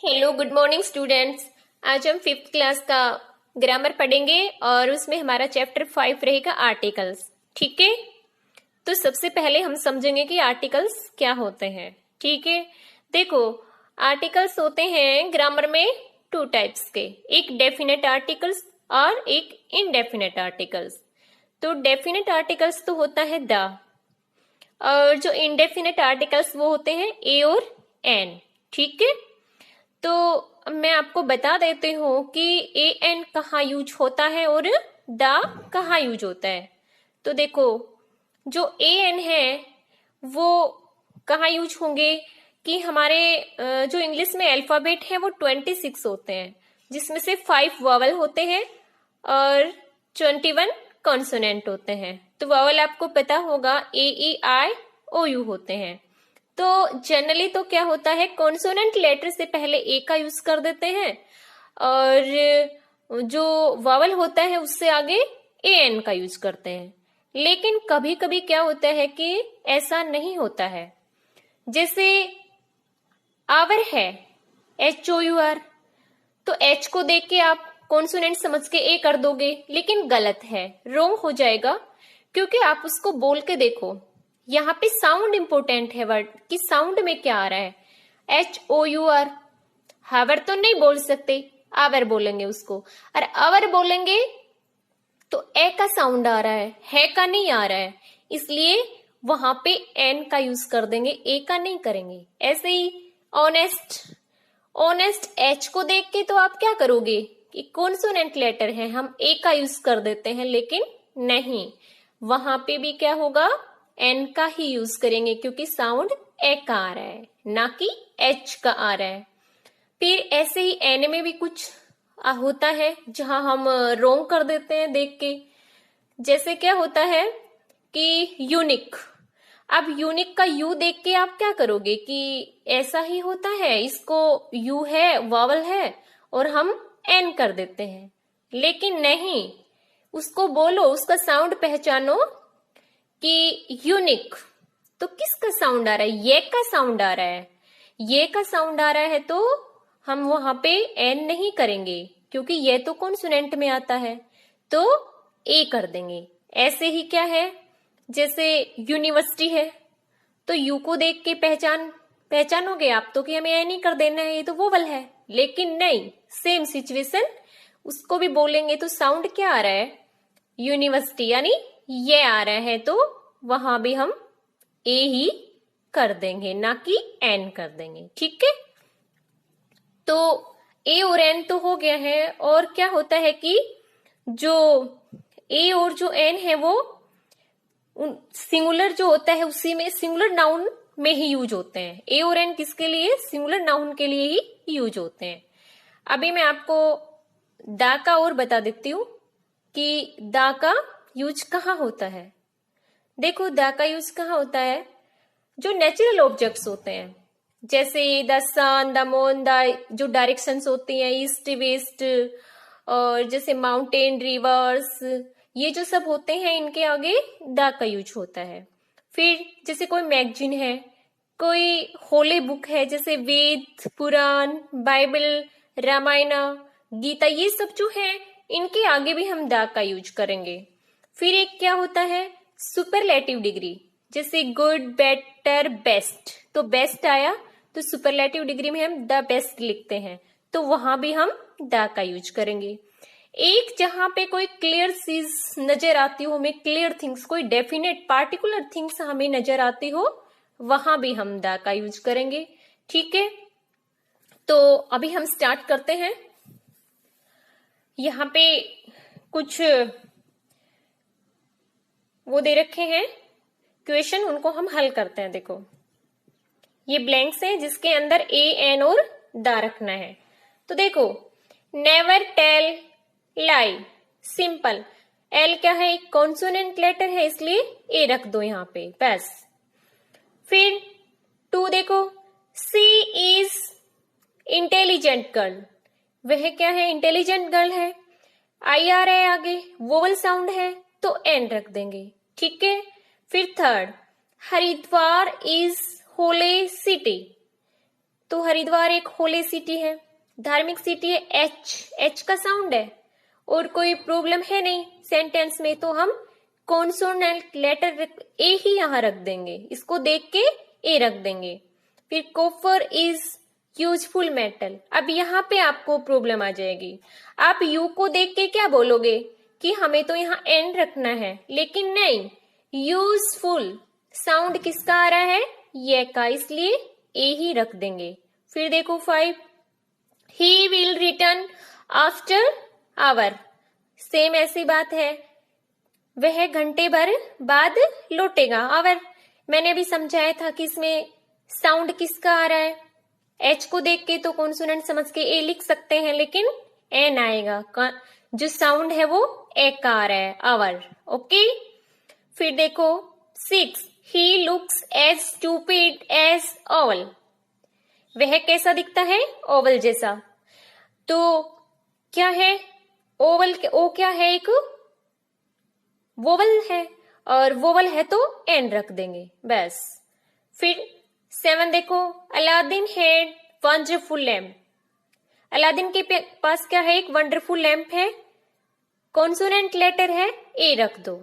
Hello, good morning students. आज हम fifth class का ग्रामर पढ़ेंगे और उसमें हमारा चैप्टर 5 रहेगा आर्टिकल्स। ठीक है, तो सबसे पहले हम समझेंगे कि आर्टिकल्स क्या होते हैं। ठीक है, देखो, आर्टिकल्स होते हैं ग्रामर में टू टाइप्स के, एक डेफिनेट आर्टिकल्स और एक इनडेफिनेट आर्टिकल्स। तो डेफिनेट आर्टिकल्स तो होता है द, और जो इनडेफिनेट आर्टिकल्स वो होते हैं ए और एन। ठीक है, तो मैं आपको बता देती हूँ कि ए एन कहाँ यूज होता है और द कहाँ यूज होता है। तो देखो, जो ए एन है वो कहाँ यूज होंगे कि हमारे जो इंग्लिश में अल्फाबेट है वो 26 होते हैं, जिसमें से 5 वावल होते हैं और 21 कॉन्सोनेंट होते हैं। तो वावल आपको पता होगा ए ई आई ओ यू होते हैं। तो जनरली तो क्या होता है, कॉन्सोनेंट लेटर से पहले ए का यूज कर देते हैं और जो वावल होता है उससे आगे ए एन का यूज करते हैं। लेकिन कभी कभी क्या होता है कि ऐसा नहीं होता है। जैसे आवर है, एच ओ यू आर, तो एच को देख के आप कॉन्सोनेंट समझ के ए कर दोगे, लेकिन गलत है, रॉन्ग हो जाएगा। क्योंकि आप उसको बोल के देखो, यहाँ पे साउंड इंपोर्टेंट है, वर्ड कि साउंड में क्या आ रहा है। एच ओ यू आर, हावर तो नहीं बोल सकते, आवर बोलेंगे उसको। और आवर बोलेंगे तो ए का साउंड आ रहा है का नहीं आ रहा है, इसलिए वहां पे एन का यूज कर देंगे, ए का नहीं करेंगे। ऐसे ही ऑनेस्ट, ऑनेस्ट एच को देख के तो आप क्या करोगे कि कॉन्सोनेंट लेटर है, हम ए का यूज कर देते हैं, लेकिन नहीं, वहां पे भी क्या होगा, एन का ही यूज करेंगे, क्योंकि साउंड ए का आ रहा है ना कि एच का आ रहा है। फिर ऐसे ही एन में भी कुछ होता है जहां हम रोंग कर देते हैं देख के। जैसे क्या होता है कि यूनिक, अब यूनिक का यू देख के आप क्या करोगे कि ऐसा ही होता है, इसको यू है, वावल है, और हम एन कर देते हैं। लेकिन नहीं, उसको बोलो, उसका साउंड पहचानो कि यूनिक, तो किसका साउंड आ रहा है, ये का साउंड आ रहा है, ये का साउंड आ रहा है, तो हम वहां पे एन नहीं करेंगे, क्योंकि ये तो कॉन्सोनेंट में आता है, तो ए कर देंगे। ऐसे ही क्या है, जैसे यूनिवर्सिटी है, तो यू को देख के पहचानोगे आप तो कि हमें ए नहीं कर देना है, ये तो वोवल है। लेकिन नहीं, सेम सिचुएशन, उसको भी बोलेंगे तो साउंड क्या आ रहा है, यूनिवर्सिटी, यानी ये आ रहा है, तो वहां भी हम ए ही कर देंगे, ना कि एन कर देंगे। ठीक है, तो ए और एन तो हो गया है। और क्या होता है कि जो ए और जो एन है वो सिंगुलर जो होता है उसी में, सिंगुलर नाउन में ही यूज होते हैं। ए और एन किसके लिए, सिंगुलर नाउन के लिए ही यूज होते हैं। अभी मैं आपको दा का और बता देती हूँ कि दा का यूज कहाँ होता है। देखो, दा का यूज कहाँ होता है, जो नेचुरल ऑब्जेक्ट्स होते हैं, जैसे the sun, the moon, the जो डायरेक्शंस होती हैं, ईस्ट वेस्ट, और जैसे माउंटेन, रिवर्स, ये जो सब होते हैं, इनके आगे द का यूज होता है। फिर जैसे कोई मैगजीन है, कोई होली बुक है, जैसे वेद, पुराण, बाइबल, रामायण, गीता, ये सब जो है, इनके आगे भी हम द का यूज करेंगे। फिर एक क्या होता है, सुपरलेटिव डिग्री, जैसे गुड, बेटर, बेस्ट, तो बेस्ट आया तो सुपरलेटिव डिग्री में हम द बेस्ट लिखते हैं, तो वहां भी हम द का यूज करेंगे। एक जहां पे कोई क्लियर चीज नजर आती हो, हमें क्लियर थिंग्स, कोई डेफिनेट पार्टिकुलर थिंग्स हमें नजर आती हो, वहां भी हम द का यूज करेंगे। ठीक है, तो अभी हम स्टार्ट करते हैं। यहाँ पे कुछ वो दे रखे हैं क्वेश्चन, उनको हम हल करते हैं। देखो, ये ब्लैंक्स हैं जिसके अंदर ए एन और दा रखना है। तो देखो, never tell lie, simple, L क्या है, एक कॉन्सोनेंट लेटर है, इसलिए ए रख दो यहाँ पे, बस। फिर टू देखो, सी इज इंटेलिजेंट गर्ल, वह क्या है, इंटेलिजेंट गर्ल है। आई आ रहा है आगे, वोवल साउंड है, तो एन रख देंगे। ठीक है, फिर third, Haridwar is holy city, तो हरिद्वार एक होली सिटी है, धार्मिक सिटी है। एच का साउंड है और कोई प्रॉब्लम है नहीं सेंटेंस में, तो हम कॉन्सोनेंट लेटर ए ही यहां रख देंगे, इसको देख के ए रख देंगे। फिर कॉपर इज यूजफुल मेटल। अब यहाँ पे आपको प्रॉब्लम आ जाएगी, आप यू को देख के क्या बोलोगे कि हमें तो यहाँ एन रखना है, लेकिन नहीं, यूजफुल साउंड किसका आ रहा है, ये का, इसलिए ए ही रख देंगे। फिर देखो 5, he will return after hour. Same ऐसी बात है, वह घंटे भर बाद लौटेगा। आवर मैंने अभी समझाया था कि इसमें साउंड किसका आ रहा है, एच को देख के तो कॉन्सोनेंट समझ के ए लिख सकते हैं, लेकिन एन आएगा, जो साउंड है वो ए का आ रहा है, आवर। ओके, फिर देखो 6, he looks as stupid as oval. वह कैसा दिखता है, ओवल जैसा। तो क्या है, ओवल के ओ क्या है, एक वोवल है, और वोवल है तो एन रख देंगे बस। फिर 7 देखो, Aladdin had wonderful lamp. Aladdin के पास क्या है, एक वंडरफुल लैम्प है, कॉन्सोनेंट लेटर है, ए रख दो।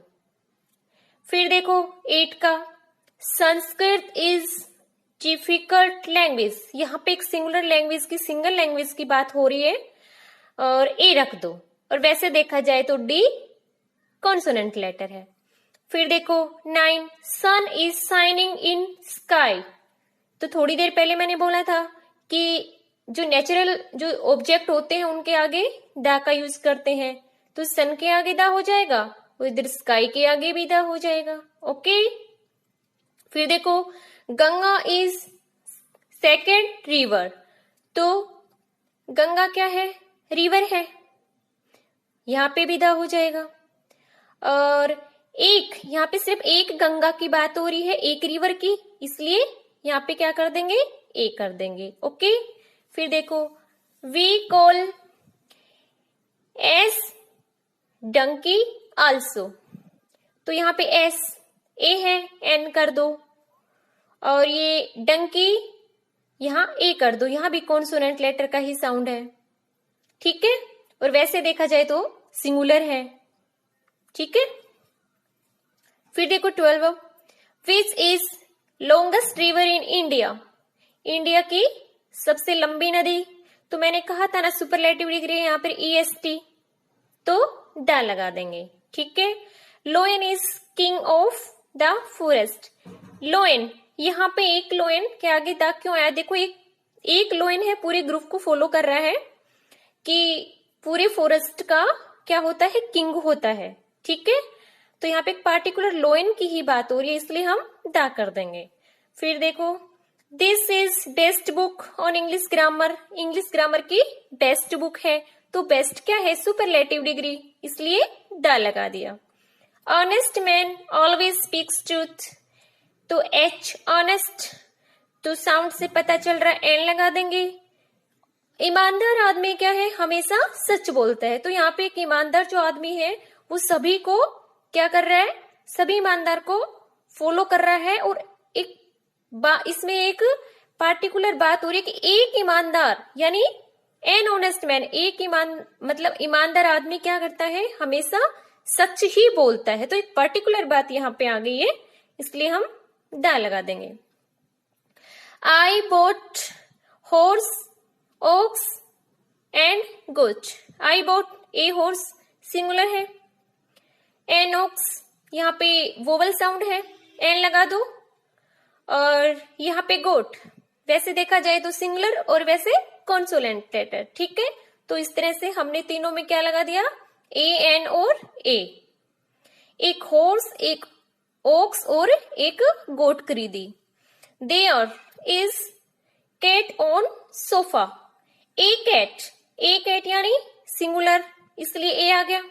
फिर देखो 8 का, संस्कृत इज डिफिकल्ट लैंग्वेज। यहाँ पे एक सिंगुलर लैंग्वेज की, सिंगल लैंग्वेज की बात हो रही है, और ए रख दो। और वैसे देखा जाए तो डी कॉन्सोनेंट लेटर है। फिर देखो 9, सन इज शाइनिंग इन स्काई। तो थोड़ी देर पहले मैंने बोला था कि जो नेचुरल जो ऑब्जेक्ट होते हैं उनके आगे दा का यूज करते हैं, तो सन के आगे दा हो जाएगा, और इधर स्काई के आगे भी दा हो जाएगा। ओके, फिर देखो गंगा इज सेकेंड रिवर। तो गंगा क्या है, रिवर है, यहाँ पे भी दा हो जाएगा। और एक, यहाँ पे सिर्फ एक गंगा की बात हो रही है, एक रिवर की, इसलिए यहाँ पे क्या कर देंगे, ए कर देंगे। ओके, फिर देखो we call as donkey also. तो यहाँ पे एस ए है, एन कर दो, और ये डंकी यहाँ ए कर दो, यहाँ भी कॉन्सोनेंट लेटर का ही साउंड है, ठीक है। और वैसे देखा जाए तो सिंगुलर है, ठीक है। फिर देखो 12, which is longest river in India. India की सबसे लंबी नदी, तो मैंने कहा था ना सुपरलेटिव डिग्री यहाँ पर EST, तो दा लगा देंगे, ठीक है। लोयन is king of the forest. लोयन, यहाँ पे एक लोयन के आगे दा क्यों आया, देखो एक लोयन है, पूरे ग्रुप को फॉलो कर रहा है कि पूरे फॉरेस्ट का क्या होता है, किंग होता है, ठीक है। तो यहाँ पे एक पार्टिकुलर लोयन की ही बात हो रही है, इसलिए हम दा कर देंगे। फिर देखो this is best book on English grammar. English grammar की बेस्ट बुक है, तो बेस्ट क्या है, सुपरलेटिव डिग्री, इसलिए दा लगा दिया। Honest man always speaks truth. तो एच ऑनेस्ट, तो साउंड से पता चल रहा है, एन लगा देंगे। ईमानदार आदमी क्या है, हमेशा सच बोलता है, तो यहाँ पे एक ईमानदार जो आदमी है वो सभी को क्या कर रहा है, सभी ईमानदार को फॉलो कर रहा है। और एक इसमें एक पार्टिकुलर बात हो रही है कि एक ईमानदार यानी एन ऑनेस्ट मैन, एक मतलब ईमानदार आदमी क्या करता है, हमेशा सच ही बोलता है। तो एक पर्टिकुलर बात यहाँ पे आ गई है, इसलिए हम दा लगा देंगे। I bought horse ox and goat. I bought, a horse singular है, एन ओक्स यहाँ पे वोवल साउंड है, एन लगा दो। और यहाँ पे गोट, वैसे देखा जाए तो सिंगुलर और वैसे कॉन्सोनेंट लेटर, ठीक है। तो इस तरह से हमने तीनों में क्या लगा दिया, ए एन और ए। एक हॉर्स, एक ओक्स और एक गोट खरीदी। There is cat on sofa. A cat यानी सिंगुलर, इसलिए ए आ गया।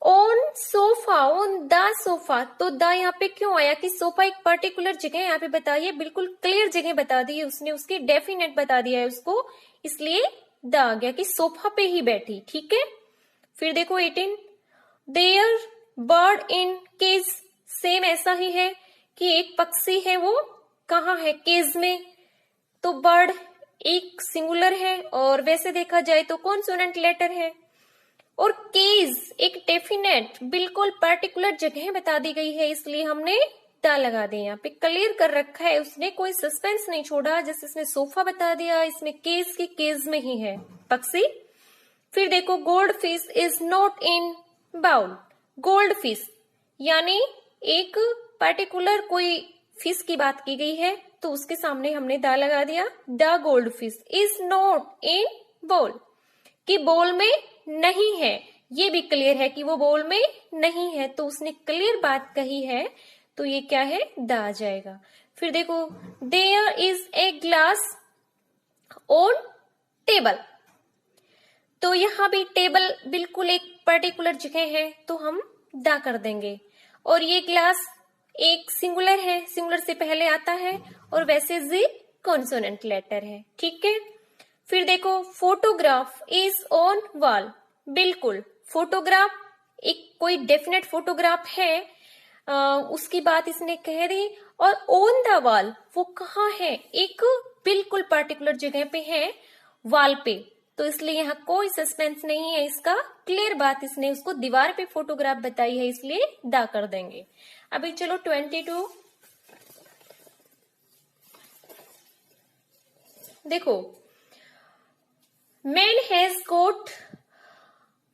On sofa, on the sofa, तो द यहाँ पे क्यों आया कि सोफा एक पर्टिकुलर जगह यहाँ पे बताई है, बिल्कुल क्लियर जगह बता दी है उसने, उसकी डेफिनेट बता दिया है उसको, इसलिए द आ गया कि सोफा पे ही बैठी, ठीक है। फिर देखो 18, there bird in cage. Same ऐसा ही है कि एक पक्षी है वो कहाँ है, केज में, तो बर्ड एक सिंगुलर है और वैसे देखा जाए तो कॉन्सोनेंट लेटर है। और केज एक डेफिनेट बिल्कुल पर्टिकुलर जगह बता दी गई है, इसलिए हमने दा लगा दिया। यहाँ पे क्लियर कर रखा है, उसने कोई सस्पेंस नहीं छोड़ा। जैसे इसने सोफा बता दिया, इसमें केज के केज में ही है पक्षी। फिर देखो goldfish is not in bowl. Goldfish यानी एक पर्टिकुलर कोई फिश की बात की गई है, तो उसके सामने हमने दा लगा दिया। The gold fish is not इन बोल, कि बोल में नहीं है। ये भी क्लियर है कि वो बोल में नहीं है, तो उसने क्लियर बात कही है, तो ये क्या है, द आ जाएगा। फिर देखो there is a glass on table, तो यहां भी टेबल बिल्कुल एक पर्टिकुलर जगह है, तो हम दा कर देंगे। और ये ग्लास एक सिंगुलर है, सिंगुलर से पहले आता है, और वैसे जी कॉन्सोनेंट लेटर है। ठीक है। फिर देखो फोटोग्राफ इज ऑन वॉल, बिल्कुल फोटोग्राफ एक कोई डेफिनेट फोटोग्राफ है, उसकी बात इसने कह दी। और ऑन द वॉल वो कहाँ है, एक बिल्कुल पर्टिकुलर जगह पे है, वॉल पे, तो इसलिए यहाँ कोई सस्पेंस नहीं है, इसका क्लियर बात इसने उसको दीवार पे फोटोग्राफ बताई है, इसलिए दा कर देंगे। अभी चलो 22 देखो मैन हैज गोट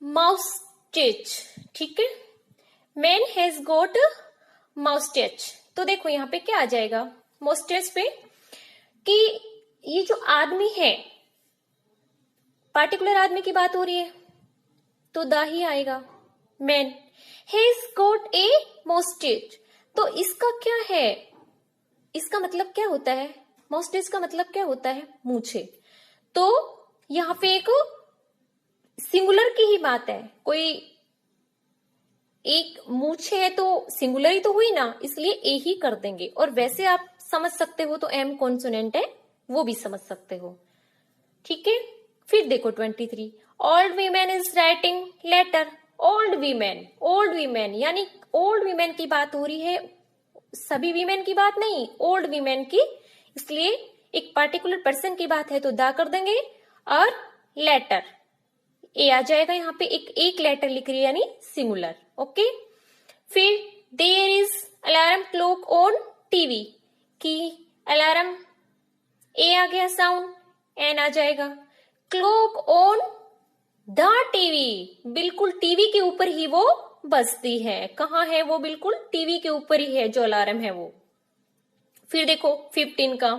माउस्टेच। ठीक है, मैन हैज गोट माउस्टेच, तो देखो यहाँ पे क्या आ जाएगा माउस्टेच पे, कि ये जो आदमी है पार्टिकुलर आदमी की बात हो रही है, तो दा ही आएगा। मैन हैज गोट ए माउस्टेच, तो इसका क्या है, इसका मतलब क्या होता है, माउस्टेच का मतलब क्या होता है, मूछे। तो यहाँ पे एक सिंगुलर की ही बात है, कोई एक मूछे है तो सिंगुलर ही तो हुई ना, इसलिए ए ही कर देंगे। और वैसे आप समझ सकते हो तो एम कॉन्सोनेंट है, वो भी समझ सकते हो। ठीक है। फिर देखो 23 old women is writing letter. Old women यानी ओल्ड वीमेन की बात हो रही है, सभी वीमेन की बात नहीं, ओल्ड वीमेन की, इसलिए एक पर्टिकुलर पर्सन की बात है, तो दा कर देंगे। और लेटर ए आ जाएगा, यहाँ पे एक लेटर लिख रही है यानी सिंगुलर। ओके। फिर there is alarm clock on TV, की अलार्म ए आ गया, साउंड एन आ जाएगा। क्लॉक ऑन द टीवी, बिल्कुल टीवी के ऊपर ही वो बजती है। कहाँ है वो, बिल्कुल टीवी के ऊपर ही है जो अलार्म है वो। फिर देखो 15 का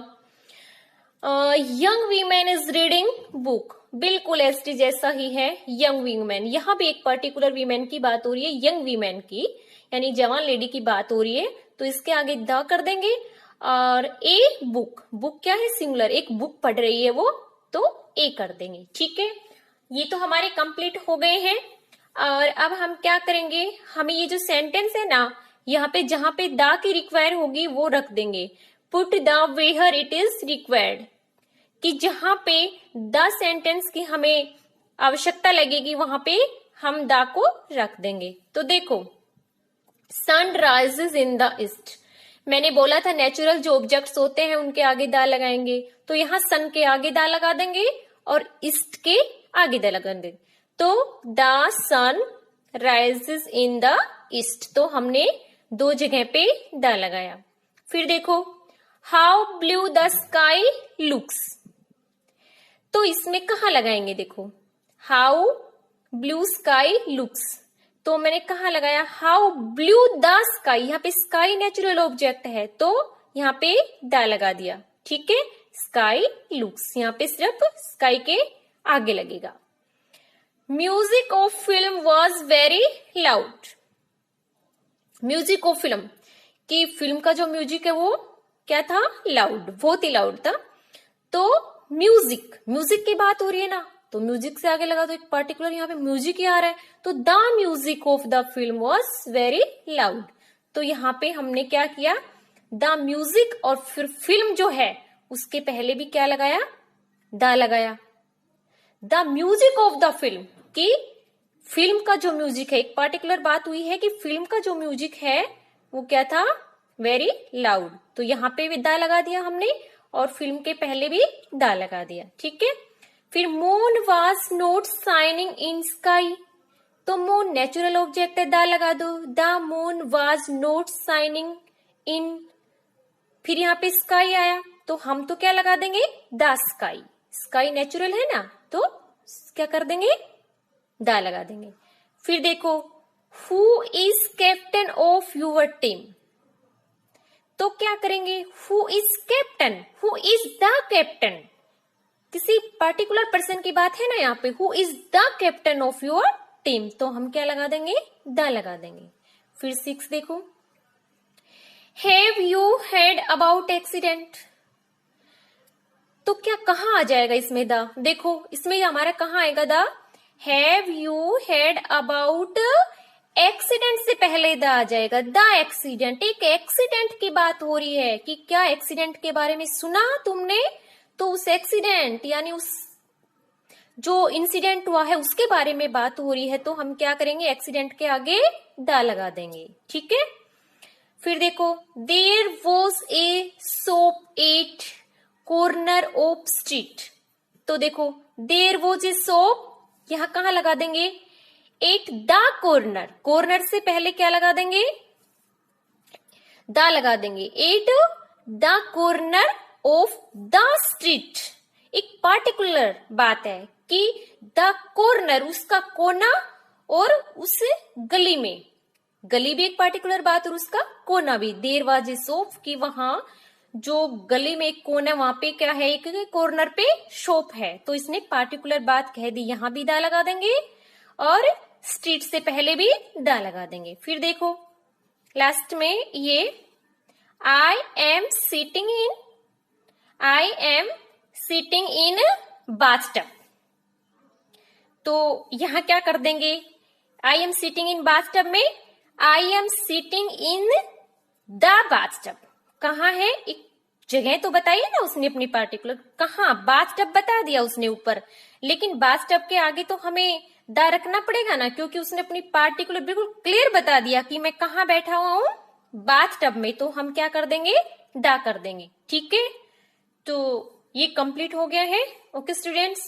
young women is reading book, बिल्कुल एसटी जैसा ही है, यंग वीमेन। यहाँ भी एक पर्टिकुलर वीमेन की बात हो रही है, यंग वीमेन की, यानी जवान लेडी की बात हो रही है, तो इसके आगे द कर देंगे। और ए बुक, बुक क्या है, सिंगुलर, एक बुक पढ़ रही है वो, तो ए कर देंगे। ठीक है, ये तो हमारे कंप्लीट हो गए हैं। और अब हम क्या करेंगे, हमें ये जो सेंटेंस है ना, यहाँ पे जहां पे द की रिक्वायर होगी वो रख देंगे। Put the where it is required, कि जहां पे द सेंटेंस की हमें आवश्यकता लगेगी वहां पे हम द को रख देंगे। तो देखो sun rises in the east, मैंने बोला था नेचुरल जो ऑब्जेक्ट्स होते हैं उनके आगे दा लगाएंगे, तो यहाँ सन के आगे दा लगा देंगे और ईस्ट के आगे दा लगा देंगे। तो the sun rises in the east, तो हमने दो जगह पे दा लगाया। फिर देखो how blue the sky looks, तो इसमें कहा लगाएंगे, देखो हाउ ब्लू स्काई लुक्स, तो मैंने कहा लगाया हाउ ब्लू द स्काई, यहाँ पे स्काई नेचुरल ऑब्जेक्ट है, तो यहाँ पे द लगा दिया। ठीक है, स्काई लुक्स, यहाँ पे सिर्फ स्काई के आगे लगेगा। Music of film was very loud, music of film की फिल्म का जो म्यूजिक है वो क्या था, लाउड, बहुत ही लाउड था। तो म्यूजिक की बात हो रही है ना, तो म्यूजिक से आगे लगा तो एक पर्टिकुलर यहाँ पे म्यूजिक ही आ रहा है, तो the music of the film was very loud, तो यहाँ पे हमने क्या किया, द म्यूजिक और फिर फिल्म जो है उसके पहले भी क्या लगाया, द लगाया। The music of the film, की फिल्म का जो म्यूजिक है, एक पर्टिकुलर बात हुई है कि फिल्म का जो म्यूजिक है वो क्या था, वेरी लाउड, तो यहाँ पे भी द लगा दिया हमने। और फिल्म के पहले भी दा लगा दिया, ठीक है। फिर moon was not shining in sky, तो मून नेचुरल ऑब्जेक्ट है, दा लगा दो, the moon was not shining in. फिर यहाँ पे स्काई आया तो हम तो क्या लगा देंगे, द स्काई, स्काई नेचुरल है ना, तो क्या कर देंगे, दा लगा देंगे। फिर देखो who is captain of your team, तो क्या करेंगे, who is captain, who is the captain, किसी पर्टिकुलर पर्सन की बात है ना यहाँ पे, who is the captain of your team, तो हम क्या लगा देंगे, द लगा देंगे। फिर 6 देखो, have you heard about accident, तो क्या कहाँ आ जाएगा इसमें द, देखो इसमें हमारा कहाँ आएगा the, have you heard about accident से पहले द आ जाएगा, द एक्सीडेंट, एक एक्सीडेंट की बात हो रही है कि क्या एक्सीडेंट के बारे में सुना तुमने, तो उस एक्सीडेंट यानी उस जो इंसिडेंट हुआ है उसके बारे में बात हो रही है, तो हम क्या करेंगे, एक्सीडेंट के आगे द लगा देंगे, ठीक है। फिर देखो there was a shop at corner of street, तो देखो देयर वॉज ए शॉप, यहां कहां लगा देंगे, एट द कॉर्नर, कॉर्नर से पहले क्या लगा देंगे, द लगा देंगे, at the corner of the street, एक पार्टिकुलर बात है कि द कॉर्नर, उसका कोना, और उस गली में, गली भी एक पार्टिकुलर बात और उसका कोना भी, देर वाज ए शॉप, कि वहां जो गली में एक कोना, वहां पे क्या है, एक कॉर्नर पे शॉप है, तो इसने पार्टिकुलर बात कह दी, यहां भी दा लगा देंगे और स्ट्रीट से पहले भी दा लगा देंगे। फिर देखो लास्ट में ये I am sitting in bathtub, तो यहां क्या कर देंगे, I am sitting in bathtub में I am sitting in the bathtub, कहाँ है, एक जगह तो बताइए ना उसने अपनी पार्टिकुलर, कहाँ, बाथटब बता दिया उसने ऊपर, लेकिन बाथटब के आगे तो हमें द रखना पड़ेगा ना, क्योंकि उसने अपनी पार्टिकुलर बिल्कुल क्लियर बता दिया कि मैं कहाँ बैठा हुआ हूं, बाथटब में, तो हम क्या कर देंगे, द कर देंगे, ठीक है। तो ये कंप्लीट हो गया है। Okay students.